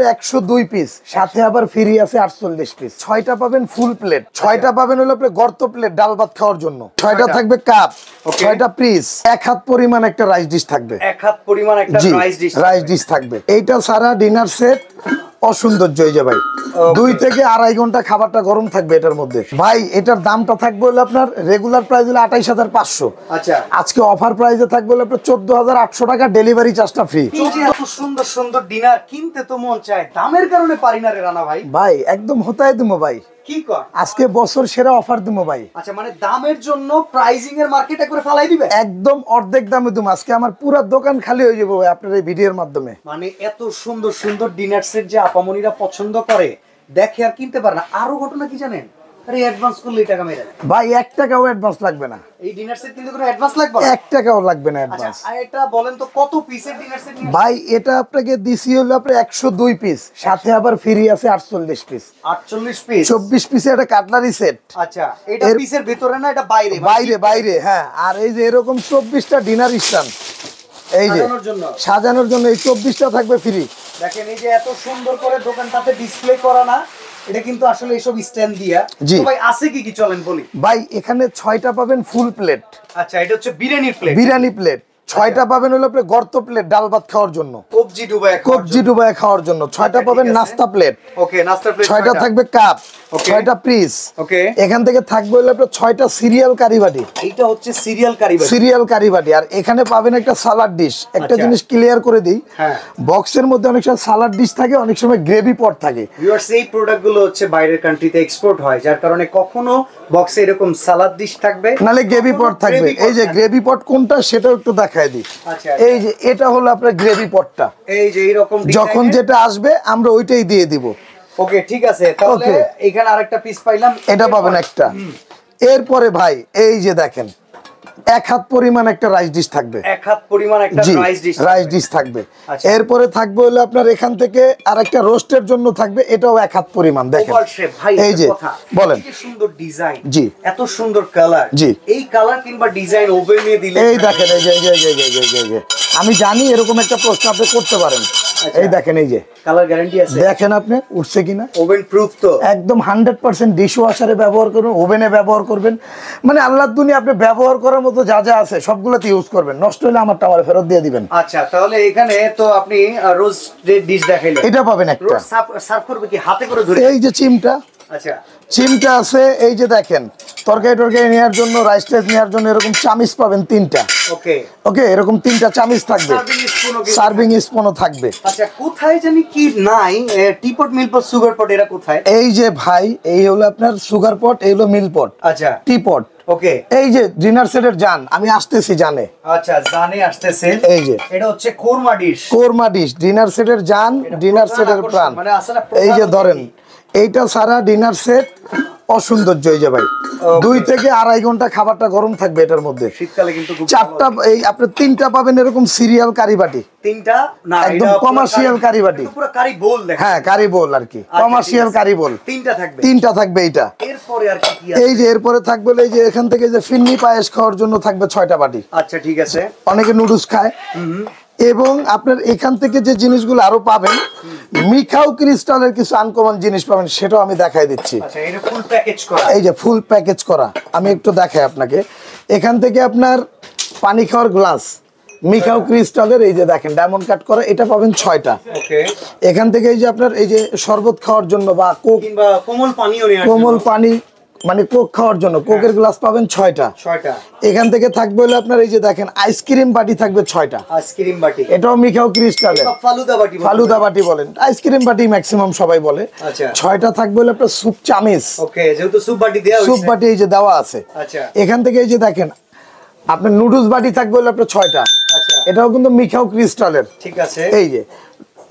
102 piece, সাথে আবার free আছে 48 পিস। 6টা পাবেন ফুল প্লেট, 6টা পাবেন হলো আপনি গর্ত প্লেট ডাল ভাত খাওয়ার জন্য, 6টা থাকবে কাপ, 6টা পিস, এক হাত পরিমাণ একটা রাইস ডিশ থাকবে, এক হাত পরিমাণ একটা রাইস ডিশ থাকবে। এইটা সারা ডিনার সেট অসৌন্দর্য হয়ে যাবে ভাই। 2 থেকে 2.5 ঘন্টা খাবারটা গরম থাকবে এটার মধ্যে ভাই। এটার দামটা থাকবে হলো আপনার রেগুলার প্রাইস হলো 28500। আচ্ছা, আজকে অফার প্রাইসে থাকবে হলো আপনার 14800 টাকা, ডেলিভারি চার্জটা ফ্রি। এত সুন্দর সুন্দর ডিনার কিনতে তো মন চায়, দামের কারণে পারি না রে রানা ভাই। ভাই একদম হতায় দিমো ভাই, কি কর আজকে বছর সেরা অফার দিমো ভাই। আচ্ছা, মানে দামের জন্য প্রাইসিং এর মার্কেট করে ফালাই দিবে, একদম অর্ধেক দামে দিমো। আজকে আমার পুরো দোকান খালি হয়ে যাবে ভাই আপনার এই ভিডিওর মাধ্যমে। মানে এত সুন্দর সুন্দর ডিনার সেট যে আপামনিরা পছন্দ করে, দেখে আর কিনতে পারে না। আরো ঘটনা কি জানেন, আরে অ্যাডভান্স করলে টাকা মেরে ভাই 1 টাকাও অ্যাডভান্স লাগবে না। এই ডিনার সেট কিন্তু কোনো অ্যাডভান্স লাগবে না, 1 টাকাও লাগবে না আচ্ছা, অ্যাডভান্স। আর এটা বলেন তো কত পিসের ডিনার সেট ভাই এটা আপনাকে দিছি হলো আপনার 102 পিস, সাথে আবার ফ্রি আছে 48 পিস। 48 পিস, 24 পিসের একটা কাটলারি সেট। আচ্ছা, এটা পিসের ভিতরে না, এটা বাইরে বাইরে বাইরে, হ্যাঁ। আর এই যে এরকম 24টা ডিনার স্ট্যান্ড, এই যে সাজানোর জন্য এই 24টা থাকবে ফ্রি। দেখেন এই যে এত সুন্দর করে দোকানটাতে ডিসপ্লে করা না, এটা কিন্তু আসলে এইসব স্ট্যান্ড দিয়া। তো ভাই আছে কি কি চলেন বলি। ভাই এখানে 6টা পাবেন ফুল প্লেট। আচ্ছা, এটা হচ্ছে বিরিয়ানির প্লেট, বিরিয়ানি প্লেট। 6টা পাবেন হলো আপনি গর্ত প্লেট ডাল ভাত খাওয়ার জন্য, কবজি ডুবায় খাওয়ার জন্য। 6টা পাবেন নাস্তা প্লেট, ওকে, নাস্তা প্লেট। 6টা থাকবে কাপ, 6টা পিস, ওকে। এখান থেকে থাকবে হলো আপনার 6টা সিরিয়াল কারি বাটি। এইটা হচ্ছে সিরিয়াল কারি বাটি। আর এখানে পাবেন একটা সালাড ডিশ। একটা জিনিস ক্লিয়ার করে দিই, বক্সের মধ্যে অনেক সময় সালাড ডিশ থাকে, অনেক সময় গ্রেভি পট থাকে। ভিউয়ার্স, এই প্রোডাক্টগুলো হচ্ছে বাইরের কান্ট্রিতে এক্সপোর্ট হয়, যার কারণে কখনো বক্সে এরকম সালাদ ডিশ থাকবে, নালে গ্রেভি পট থাকবে। এই যে গ্রেভি পট কোনটা সেটাও একটু দেখায় দিই। আচ্ছা, এই যে এটা হলো আপনার গ্রেভি পটটা। এই যে এইরকম যখন যেটা আসবে আমরা ওইটাই দিয়ে দিব। ওকে, ঠিক আছে। তাহলে এখানে আরেকটা পিস পাইলাম, এটা পাবেন একটা। এরপরে ভাই এই যে দেখেন, এক হাত পরিমাণ একটা রাইস ডিশ থাকবে, এক হাত পরিমাণ একটা রাইস ডিশ থাকবে। এরপরে থাকবে হলো আপনার এখান থেকে আরেকটা রোস্টের জন্য থাকবে, এটাও এক হাত পরিমাণ। দেখেন এই যে বলেন, কি সুন্দর ডিজাইন, জি এত সুন্দর কালার, জি। এই কালার কিংবা ডিজাইন ওভেনে দিলে এই দেখেন, এই যে আমি জানি এরকম একটা প্রশ্ন আপনি করতে পারেন। এই দেখেন, এই যে কালার গ্যারান্টি আছে, দেখেন আপনি উঠছে কিনা, ওভেন প্রুফ তো একদম 100%। ডিশ ওয়াশারে ব্যবহার করবেন, ওভেনে ব্যবহার করবেন, মানে আল্লাহর দুনিয়া আপনি ব্যবহার করার মতো যা যা আছে সবগুলোতে ইউজ করবেন। নষ্ট হলে আমার টাওয়ারে ফেরত দিয়ে দিবেন। আচ্ছা, তাহলে এখানে তো আপনি রোস্টেড ডিশ দেখাইলেন, এটা পাবেন একটা। রোস্ট সার্ভ করবে কি হাতে করে ধরে? এই যে চিমটা, আচ্ছা, চিমটা আছে। এই যে দেখেন তরকারি নেওয়ার জন্য, রাইস টাইস নেওয়ার জন্য এরকম চামিচ পাবেন 3টা। ওকে, এরকম 3টা চামিচ থাকবে, সার্ভিং স্পুনও থাকবে। আচ্ছা, কোথায় জানি কি নাই, টিপট, মিলপট, সুগার পট, এরা কোথায়? এই যে ভাই, এই হলো আপনার সুগার পট, এই হলো মিল পট, আচ্ছা, টিপট। ওকে, এই যে ডিনার সেটের জান, আমি আসতেছি জানে। আচ্ছা, জানে আসতেছে। এই যে এটা হচ্ছে কোরমা ডিশ, ডিনার সেটের জান, ডিনার সেটের প্রাণ। এই যে ধরেন, এইটা সারা ডিনার সেট অসৌন্দর্য হয়ে যাবে ভাই। 2 থেকে 2.5 ঘন্টা খাবারটা গরম থাকবে এটার মধ্যে। শীতকালে কিন্তু 4টা, এই আপনি 3টা পাবেন এরকম সিরিয়াল কারি বাটি, 3টা না, একদম কমার্শিয়াল কারি বাটি, পুরো কারি বোল দেখেন। হ্যাঁ, কারি বোল আর কি, কমার্শিয়াল কারি বোল। 3টা থাকবে এইটা। এরপরে আর কি আছে? এই যে এরপরে থাকবে এই যে এখান থেকে যে ফিন্নি পায়েস খাওয়ার জন্য থাকবে 6টা বাটি। আচ্ছা, ঠিক আছে। অনেকে নুডলস খায়। এবং আপনার এখান থেকে যে জিনিসগুলো আরো পাবেন, মিখাও ক্রিস্টালের কিছু আনকমন জিনিস পাবেন, সেটাও আমি দেখাই দিচ্ছি। আচ্ছা, এটা ফুল প্যাকেজ করা। এই যে ফুল প্যাকেজ করা, আমি একটু দেখাই আপনাকে। এখান থেকে আপনার পানি খাওয়ার গ্লাস, মিখাও ক্রিস্টালের, এই যে দেখেন ডায়মন্ড কাট করা, এটা পাবেন 6টা। ওকে, এখান থেকে এই যে আপনার এই যে শরবত খাওয়ার জন্য বা কোক কিংবা কোমল পানি মানে কোক খাওয়ার জন্য কোকের গ্লাস পাবেন 6টা। এখান থেকে থাকবে হলো আপনার এই যে দেখেন আইসক্রিম বাটি থাকবে 6টা। আইসক্রিম বাটি, এটাও মিখাও ক্রিস্টালের, ফালুদা বাটি বলেন, আইসক্রিম বাটি ম্যাক্সিমাম সবাই বলে। আচ্ছা, 6টা থাকবে হলো আপনার স্যুপ চামিচ। ওকে, যেহেতু স্যুপ বাটি দেওয়া হয়েছে, স্যুপ বাটি এই যে দেওয়া আছে। আচ্ছা, এখান থেকে এই যে দেখেন আপনার নুডলস বাটি থাকবে হলো আপনার 6টা। আচ্ছা, এটাও কিন্তু মিখাও ক্রিস্টালের। ঠিক আছে। এই যে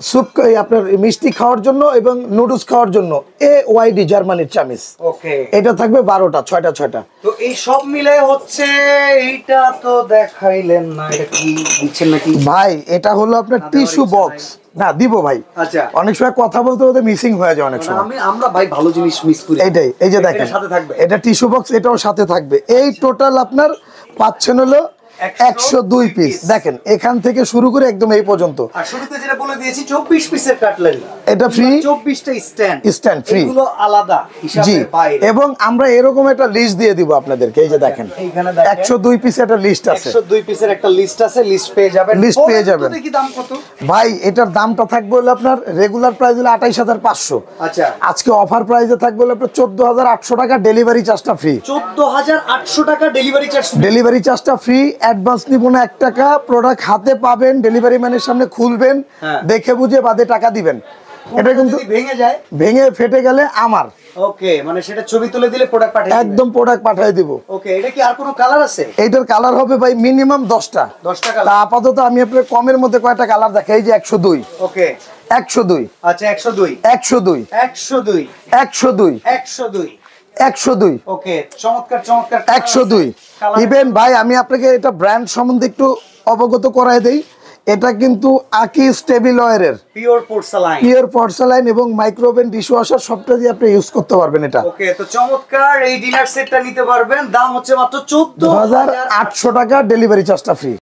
স্যুপ আপনার মিষ্টি খাওয়ার জন্য এবং নুডলস খাওয়ার জন্য AYD জার্মানির চামিচ। ওকে, এটা থাকবে 12টা, 6টা। তো এই সব মিলে হচ্ছে, এইটা তো দেখাইলেন না, এটা কি দিচ্ছেন নাকি ভাই? এটা হলো আপনার টিস্যু বক্স। না দিব ভাই, আচ্ছা, অনেক সময় কথা বলতে বলতে মিসিং হয়ে যায় অনেক সময়। আমরা ভাই ভালো জিনিস মিস করি। এইটাই, এই যে দেখেন সাথে থাকবে, এটা টিস্যু বক্স, এটাও সাথে থাকবে। এই টোটাল আপনার পাচ্ছেন হলো 102 পিস। দেখেন এখান থেকে শুরু করে একদম এই পর্যন্ত। আর শুরুতে যেটা বলে দিয়েছি 24 পিসের কাটলারি, এটা ফ্রি, 24টা স্ট্যান্ড ফ্রি, এগুলো আলাদা হিসাবে জি। বাইরে। এবং আমরা এরকম একটা লিস্ট দিয়ে দিব আপনাদেরকে, এই যে দেখেন এইখানে দেখেন 102 পিসের একটা লিস্ট আছে, 102 পিসের একটা লিস্ট আছে, লিস্ট পেয়ে যাবেন। লিস্ট পেয়ে যাবেন। দেখি দাম কত ভাই এটার দামটা থাকবে হলো আপনার রেগুলার প্রাইস হলো 28500। আচ্ছা, আজকে অফার প্রাইসে থাকবে হলো আপনার 14800 টাকা, ডেলিভারি চার্জটা ফ্রি। 14800 টাকা ডেলিভারি চার্জ। ডেলিভারি চার্জটা ফ্রি, অ্যাডভান্স নিব না 1 টাকা। প্রোডাক্ট হাতে পাবেন, ডেলিভারি ম্যানের সামনে খুলবেন, হ্যাঁ। দেখে বুঝে বাদে টাকা দিবেন। এটা কিন্তু যদি ভেঙে যায়, ভেঙে ফেটে গেলে আমার ওকে, মানে সেটা ছবি তুলে দিলে প্রোডাক্ট পাঠিয়ে দিবেন। একদম প্রোডাক্ট পাঠিয়ে দিব। ওকে, এটা কি আর কোনো কালার আছে? এইটার কালার হবে ভাই মিনিমাম 10টা। 10টা তা কালার। আপাতত আমি আপনার কমের মধ্যে কয়টা কালার দেখাই। এই যে 102, ওকে, 102, আচ্ছা 102, 102, 102, 102, 102, 102, ওকে, চমৎকার চমৎকার 102। কালার। ইভেন ভাই আমি আপনাকে এটা ব্র্যান্ড সম্বন্ধে একটু অবগত করাই দেই। এটা কিন্তু আকি স্টেবিল ওয়্যারের পিওর পোর্সেলাইন। পিওর পর্সেলাইন এবং মাইক্রোওভেন ডিশওয়াশার সবটা দিয়ে আপনি ইউজ করতে পারবেন। এটা ওকে, তো চমৎকার এই ডিনার সেটটা নিতে পারবেন। দাম হচ্ছে মাত্র 14800 2800 টাকা, ডেলিভারি চার্জটা ফ্রি।